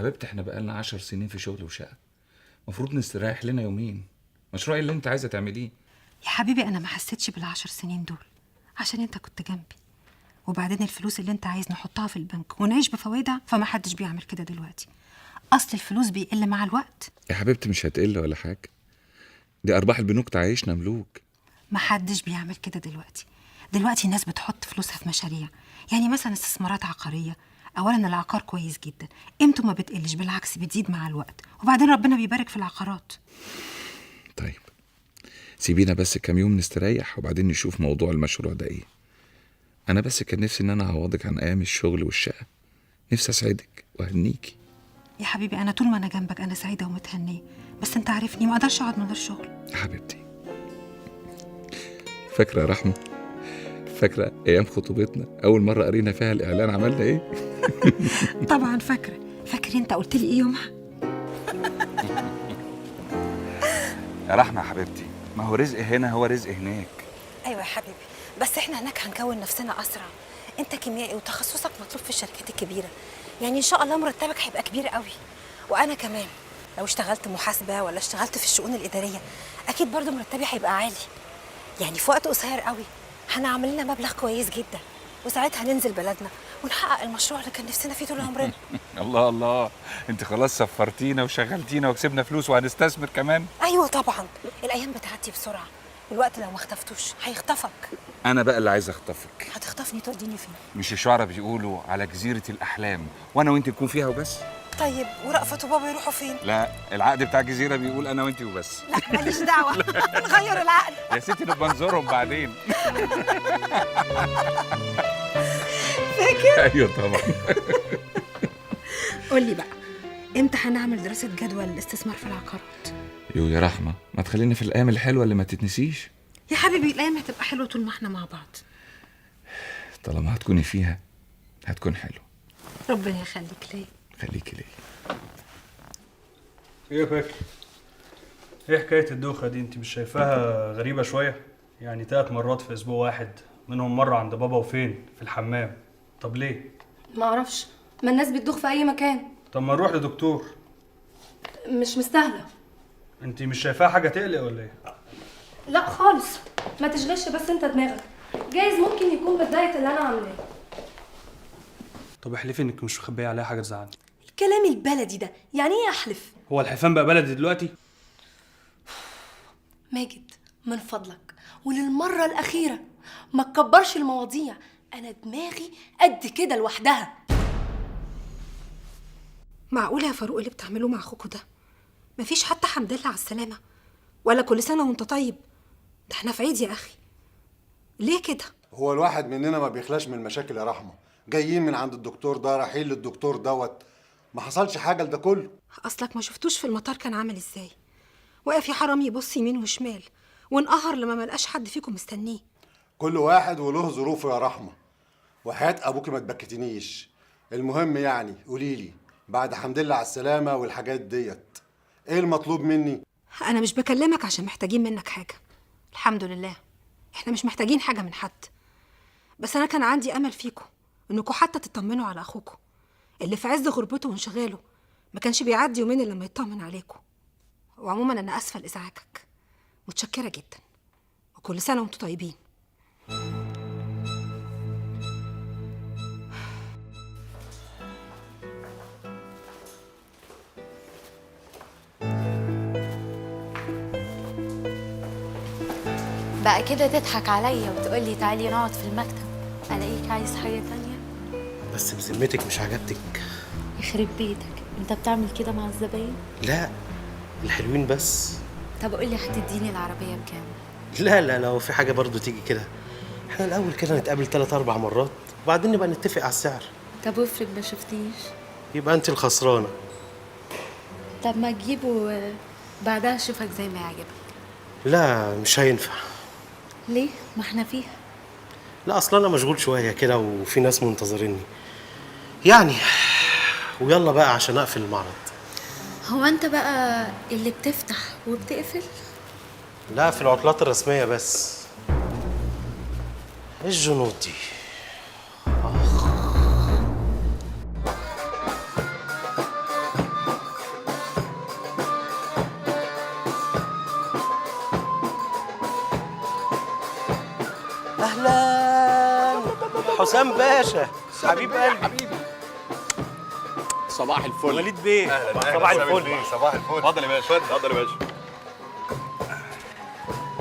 حبيبتي احنا بقالنا 10 سنين في شغل وشقه، المفروض نستريح لنا يومين. مشروع اللي انت عايزه تعمليه. يا حبيبي انا ما حسيتش بالعشر سنين دول عشان انت كنت جنبي، وبعدين الفلوس اللي انت عايز نحطها في البنك ونعيش بفوائدها فما حدش بيعمل كده دلوقتي. اصل الفلوس بيقل مع الوقت. يا حبيبتي مش هتقل ولا حاجه، دي ارباح البنوك تعيشنا ملوك. ما حدش بيعمل كده دلوقتي الناس بتحط فلوسها في مشاريع، يعني مثلا استثمارات عقاريه. اولا العقار كويس جدا، قيمته ما بتقلش، بالعكس بتزيد مع الوقت، وبعدين ربنا بيبارك في العقارات. طيب سيبينا بس كام يوم نستريح وبعدين نشوف موضوع المشروع ده ايه. انا بس كان نفسي ان انا اعوضك عن ايام الشغل والشقه، نفسي اسعدك واهنيكي. يا حبيبي انا طول ما انا جنبك انا سعيده ومتهنيه، بس انت عارفني ما اقدرش اقعد من غير شغل. يا حبيبتي فاكره يا رحمه، فاكره ايام خطوبتنا اول مره قرينا فيها الاعلان عملنا ايه؟ طبعا فاكر انت قلت لي ايه يومها؟ يا رحمه يا حبيبتي، ما هو رزق هنا هو رزق هناك. ايوه يا حبيبي، بس احنا هناك هنكون نفسنا اسرع. انت كيميائي وتخصصك مطلوب في الشركات الكبيره، يعني ان شاء الله مرتبك هيبقى كبير قوي. وانا كمان لو اشتغلت محاسبه ولا اشتغلت في الشؤون الاداريه اكيد برضو مرتبي هيبقى عالي. يعني في وقت قصير قوي هنعمل لنا مبلغ كويس جدا، وساعتها ننزل بلدنا ونحقق المشروع اللي كان نفسنا فيه طول عمرنا. الله الله، انت خلاص سفرتينا وشغلتينا وكسبنا فلوس وهنستثمر كمان. ايوه طبعا، الايام بتعدي بسرعه، والوقت لو ما اختفتوش هيخطفك. انا بقى اللي عايز اخطفك. هتخطفني توديني فين؟ مش الشعراء بيقولوا على جزيره الاحلام وانا وانت نكون فيها وبس؟ طيب ورأفت وبابا يروحوا فين؟ لا، العقد بتاع الجزيره بيقول انا وانت وبس. لا ماليش دعوه. نغير العقد يا ستي نبقى نزورهم بعدين. فاكر؟ ايوه طبعا. قول لي بقى، امتى هنعمل دراسه جدوى للاستثمار في العقارات؟ يا رحمه، ما تخليني في الايام الحلوه اللي ما تتنسيش. يا حبيبي الايام هتبقى حلوه طول ما احنا مع بعض. طالما هتكوني فيها هتكون حلوه. ربنا يخليك ليا. خليكي ليه. ايه يا فاكر؟ ايه حكاية الدوخة دي؟ انت مش شايفاها غريبة شوية؟ يعني 3 مرات في اسبوع واحد، منهم مرة عند بابا وفين؟ في الحمام. طب ليه؟ ما اعرفش، ما الناس بتدوخ في اي مكان. طب ما نروح لدكتور. مش مستاهله. انت مش شايفاها حاجة تقلق ولا ايه؟ لا خالص، ما تشغلش بس انت دماغك، جايز ممكن يكون بالدايت اللي انا عاملاه. طب احلفي انك مش مخبية عليها حاجة تزعلني. الكلام البلدي ده يعني ايه احلف؟ هو الحلفان بقى بلدي دلوقتي؟ ماجد من فضلك وللمره الاخيره ما تكبرش المواضيع، انا دماغي قد كده لوحدها. معقوله يا فاروق اللي بتعملوه مع اخوكوا ده؟ مفيش حتى حمد لله على السلامه ولا كل سنه وانت طيب؟ ده احنا في عيد يا اخي، ليه كده؟ هو الواحد مننا ما بيخلاش من المشاكل يا رحمه، جايين من عند الدكتور ده رايحين للدكتور دوت، ما حصلش حاجه لده كله. اصلك ما شفتوش في المطار كان عامل ازاي؟ واقف يا حرامي يبص يمين وشمال وانقهر لما ملقاش حد فيكم مستنيه. كل واحد وله ظروفه يا رحمه، وحياه ابوكي ما تبكتنيش. المهم يعني قولي لي بعد حمد لله على السلامه والحاجات ديت ايه المطلوب مني؟ انا مش بكلمك عشان محتاجين منك حاجه، الحمد لله احنا مش محتاجين حاجه من حد، بس انا كان عندي امل فيكم انكم حتى تطمنوا على اخوكم اللي في عز غربته وانشغاله ما كانش بيعدي يومين الا لما يطمن عليكم. وعموما انا اسفه لازعاجك، متشكره جدا، وكل سنه وانتم طيبين. بقى كده تضحك عليا وتقولي تعالي نقعد في المكتب، الاقيك عايز حاجه تانية. بس بذمتك مش عجبتك؟ يخرب بيتك، انت بتعمل كده مع الزباين؟ لا الحلوين بس. طب قولي هتديني العربيه بكام؟ لا لو في حاجه برضو تيجي كده، احنا الاول كده نتقابل 3-4 مرات وبعدين نبقى نتفق على السعر. طب وافرض ما شفتيش؟ يبقى انت الخسرانه. طب ما تجيبه بعدها اشوفك زي ما يعجبك. لا مش هينفع. ليه؟ ما احنا فيها. لا اصلا انا مشغول شويه كده وفي ناس منتظريني يعني، ويلا بقى عشان اقفل المعرض. هو انت بقى اللي بتفتح وبتقفل؟ لا في العطلات الرسميه بس. ايه الجنود دي؟ حسام باشا حبيب قلبي. حبيبي صباح الفل. وليد بيه صباح الفل. صباح الفل. اتفضل يا باشا، اتفضل يا باشا.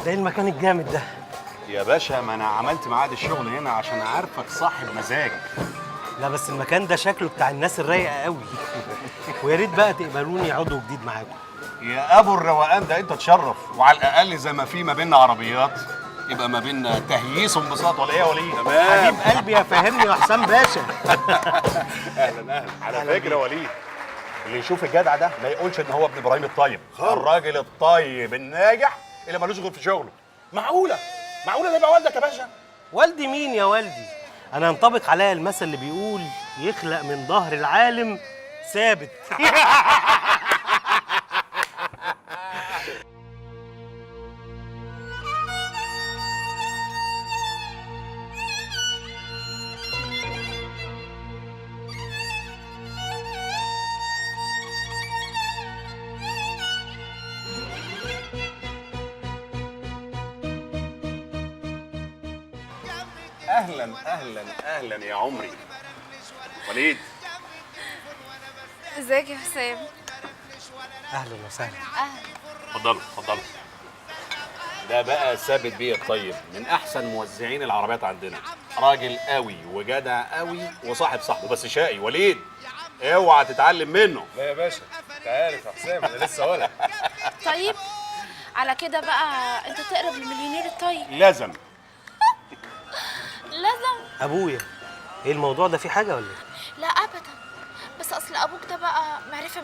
ده إيه المكان الجامد ده؟ يا باشا ما انا عملت ميعاد الشغل هنا عشان عارفك صاحب مزاج. لا بس المكان ده شكله بتاع الناس الرايقه قوي. ويا ريت بقى تقبلوني عضو جديد معاكم. يا ابو الروقان ده انت تشرف، وعلى الاقل زي ما في ما بيننا عربيات يبقى ما بيننا تهييس وانبساط، ولا ايه يا وليد؟ حبيب قلبي يا فاهمني يا حسام باشا. اهلا على فكره وليد، اللي يشوف الجدع ده ما يقولش ان هو ابن ابراهيم الطيب، الراجل الطيب الناجح اللي ملوش غير في شغله. معقوله ده يبقى والدك يا باشا؟ والدي مين يا والدي؟ انا ينطبق عليا المثل اللي بيقول يخلق من ظهر العالم ثابت. اهلا يا عمري. وليد ازيك يا حسام؟ اهلا وسهلا. اتفضلوا. ده بقى ثابت بيه الطيب، من احسن موزعين العربيات عندنا، راجل قوي وجدع قوي وصاحب صاحبه، بس شقي. وليد اوعى تتعلم منه. لا يا باشا انت عارف يا حسام انا لسه ولد. طيب على كده بقى انت تقرب للمليونير الطيب. لازم. ابويا ايه الموضوع ده فيه حاجه ولا ايه؟ لا ابدا، بس اصل ابوك ده بقى معرفه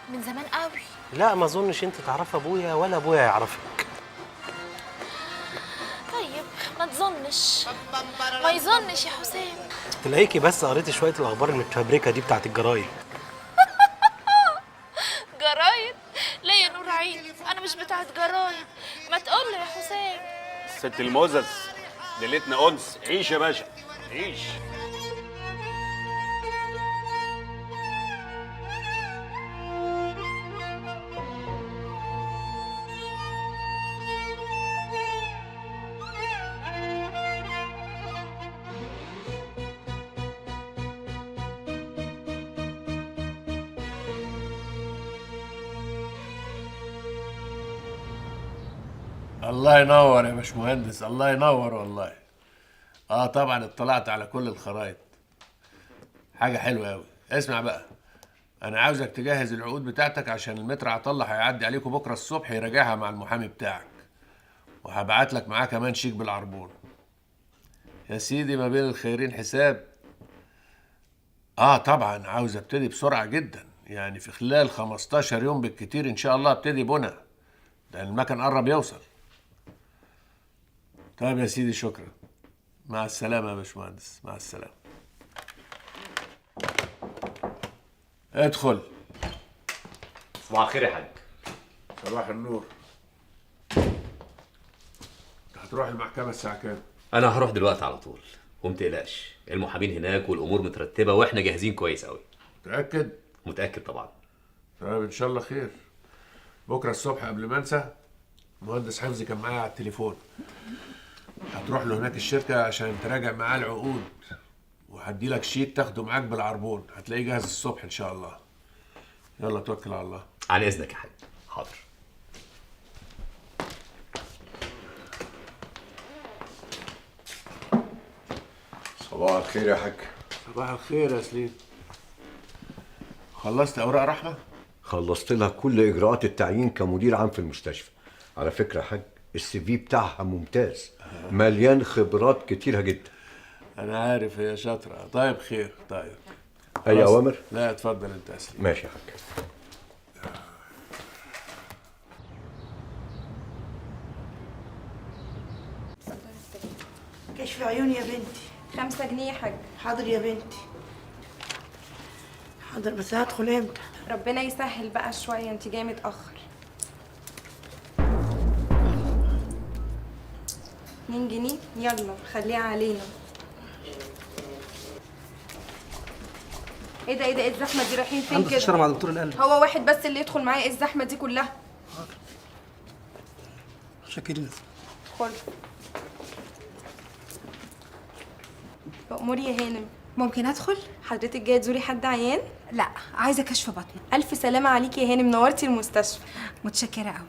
من زمان قوي. لا ما اظنش انت تعرف ابويا ولا ابويا يعرفك. طيب ما يظنش يا حسام. تلاقيكي بس قريتي شويه الاخبار المتفبركه دي بتاعت الجرايد. جرايد؟ لا يا نور عيني، انا مش بتاعت جرايد. ما تقول يا حسام. ست الموزز ليلتنا انس. عيش يا باشا عيش. الله ينور يا باشمهندس، الله ينور والله. طبعا اطلعت على كل الخرايط. حاجه حلوه قوي. اسمع بقى، انا عاوزك تجهز العقود بتاعتك عشان المتر عطله هيعدي عليكم بكره الصبح يراجعها مع المحامي بتاعك، وهبعت لك معاه كمان شيك بالعربون. يا سيدي ما بين الخيرين حساب. طبعا عاوز ابتدي بسرعه جدا، يعني في خلال 15 يوم بالكتير ان شاء الله ابتدي بنا، ده المكن قرب يوصل. طيب يا سيدي شكرا، مع السلامة يا باشمهندس، مع السلامة. ادخل. صباح الخير يا حاج. صباح النور. هتروح المحكمة الساعة كام؟ انا هروح دلوقتي على طول، ومتقلقش المحامين هناك والامور مترتبه واحنا جاهزين كويس قوي. متأكد؟ متاكد طبعا. طيب ان شاء الله خير. بكرة الصبح قبل ما انسى، المهندس حفظي كان معايا على التليفون، هتروح له هناك الشركة عشان تراجع معاه العقود، وهدي لك شيك تاخده معاك بالعربون، هتلاقيه جاهز الصبح ان شاء الله. يلا توكل على الله. عن اذنك يا حاج. حاضر. صباح الخير يا حاج. صباح الخير يا سليم. خلصت اوراق رحمة؟ خلصت لها كل اجراءات التعيين كمدير عام في المستشفى. على فكرة يا حاج السي في بتاعها ممتاز، مليان خبرات كتيرة جدا. انا عارف هي شاطرة. طيب خير. طيب اي اوامر؟ لا اتفضل انت يا سليم. ماشي يا حاج. كشف عيون يا بنتي. 5 جنيه يا حاج. حاضر يا بنتي، حاضر، بس هدخل امتى؟ ربنا يسهل بقى شويه، انت جايه متاخر. 2 جنيه يلا خليها علينا. ايه ده ايه الزحمه دي؟ رايحين فين كده؟ عنده استشاره مع دكتور القلب. هو واحد بس اللي يدخل معايا؟ ايه الزحمه دي كلها؟ شاكرين. ادخل. بأمور يا هانم. ممكن ادخل؟ حضرتك جايه تزوري حد عيان؟ لا، عايزه كشف بطن. الف سلامه عليكي يا هانم، نورتي المستشفى. متشكره قوي.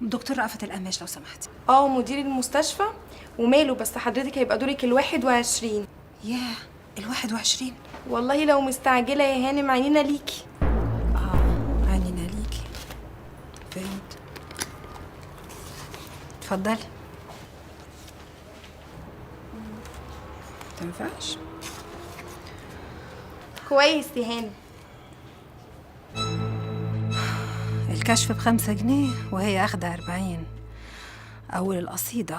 دكتور رأفت القماش لو سمحتي. مدير المستشفى. وماله، بس حضرتك هيبقى دورك ال21. ياه، ال21؟ والله لو مستعجله يا هانم عينينا ليكي. عينينا ليكي. فهمت. اتفضلي. متنفعش؟ كويس يا هانم. الكشف ب5 جنيه وهي اخده 40. اول القصيده